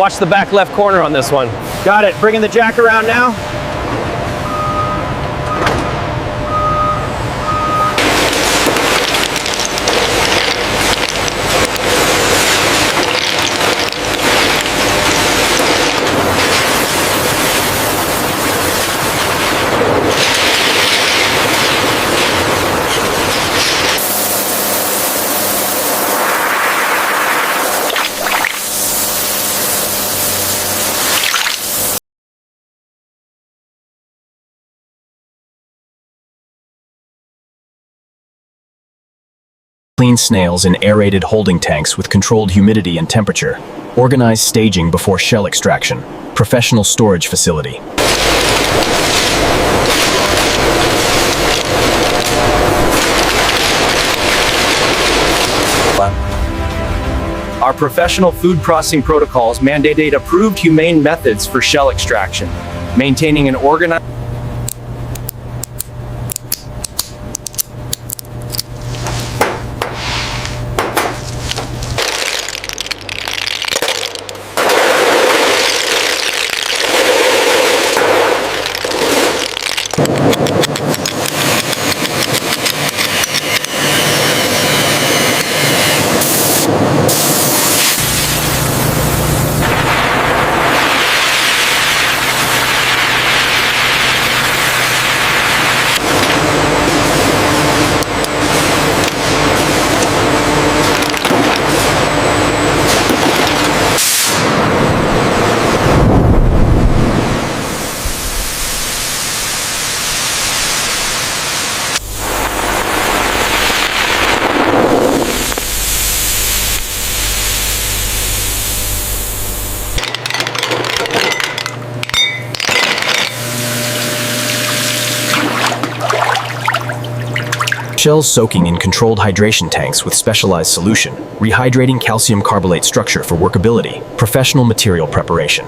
watch the back left corner on this one. Got it. Bringing the jack around now. Clean snails in aerated holding tanks with controlled humidity and temperature. Organized staging before shell extraction. Professional storage facility. Our professional food processing protocols mandate approved humane methods for shell extraction, maintaining an organized Shells soaking in controlled hydration tanks with specialized solution. Rehydrating calcium carbonate structure for workability. Professional material preparation.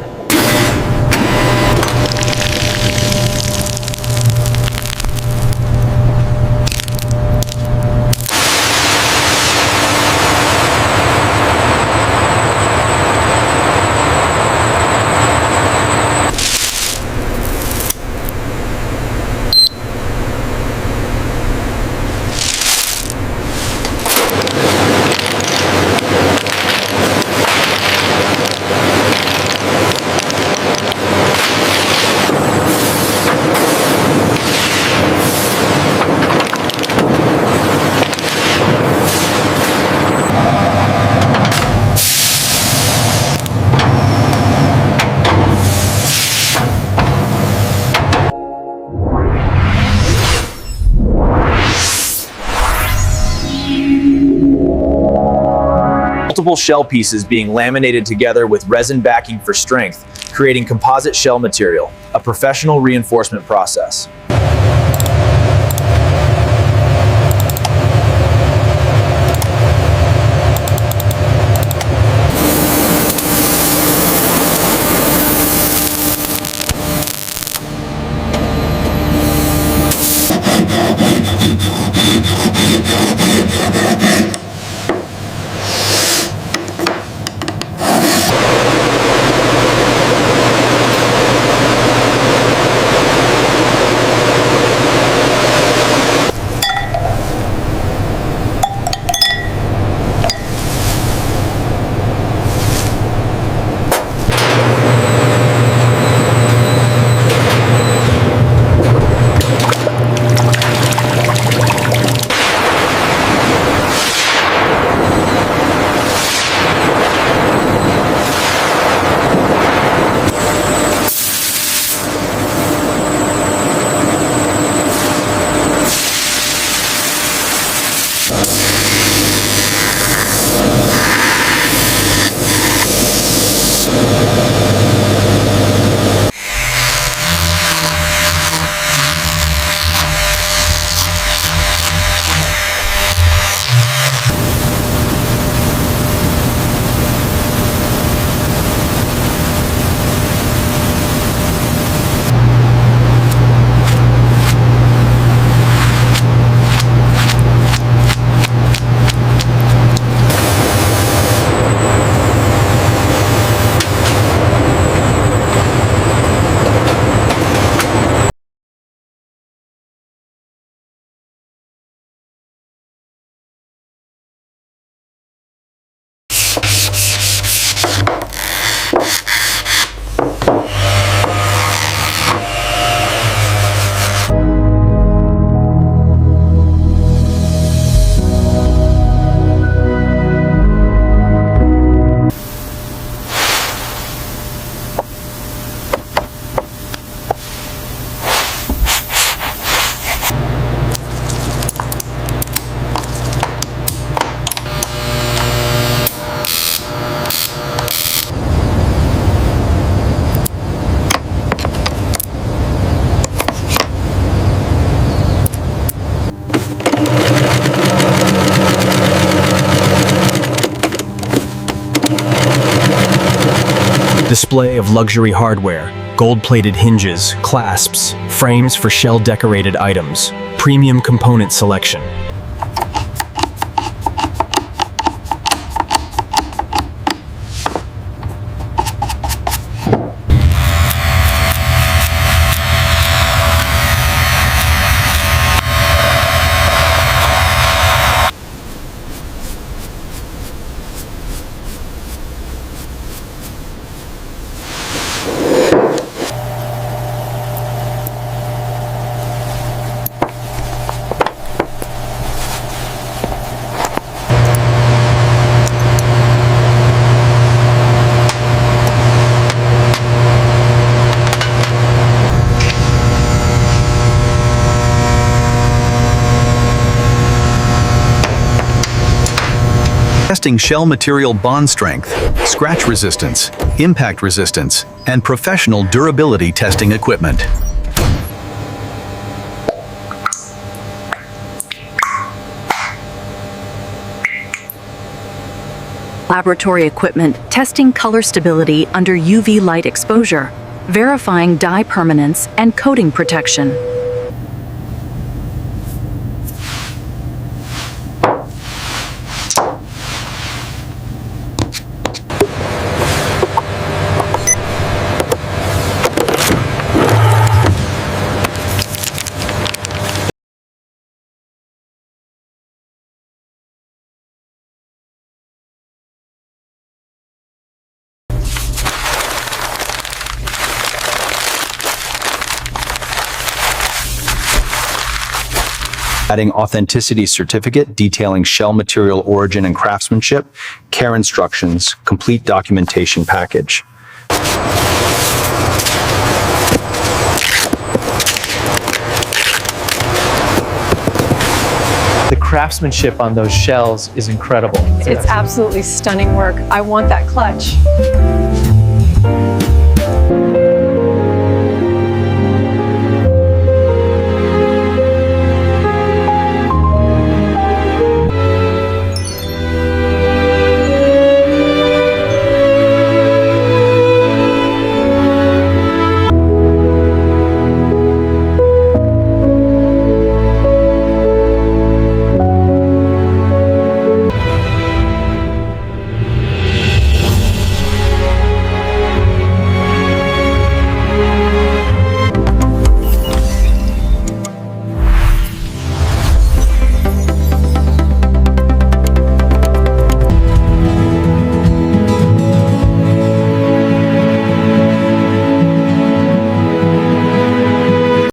multiple shell pieces being laminated together with resin backing for strength, creating composite shell material, a professional reinforcement process. Display of luxury hardware, gold-plated hinges, clasps, frames for shell-decorated items, premium component selection. Testing shell material bond strength, scratch resistance, impact resistance, and professional durability testing equipment. Laboratory equipment testing color stability under UV light exposure, verifying dye permanence and coating protection. Adding authenticity certificate detailing shell material origin and craftsmanship, care instructions, complete documentation package. The craftsmanship on those shells is incredible. It's absolutely stunning work. I want that clutch.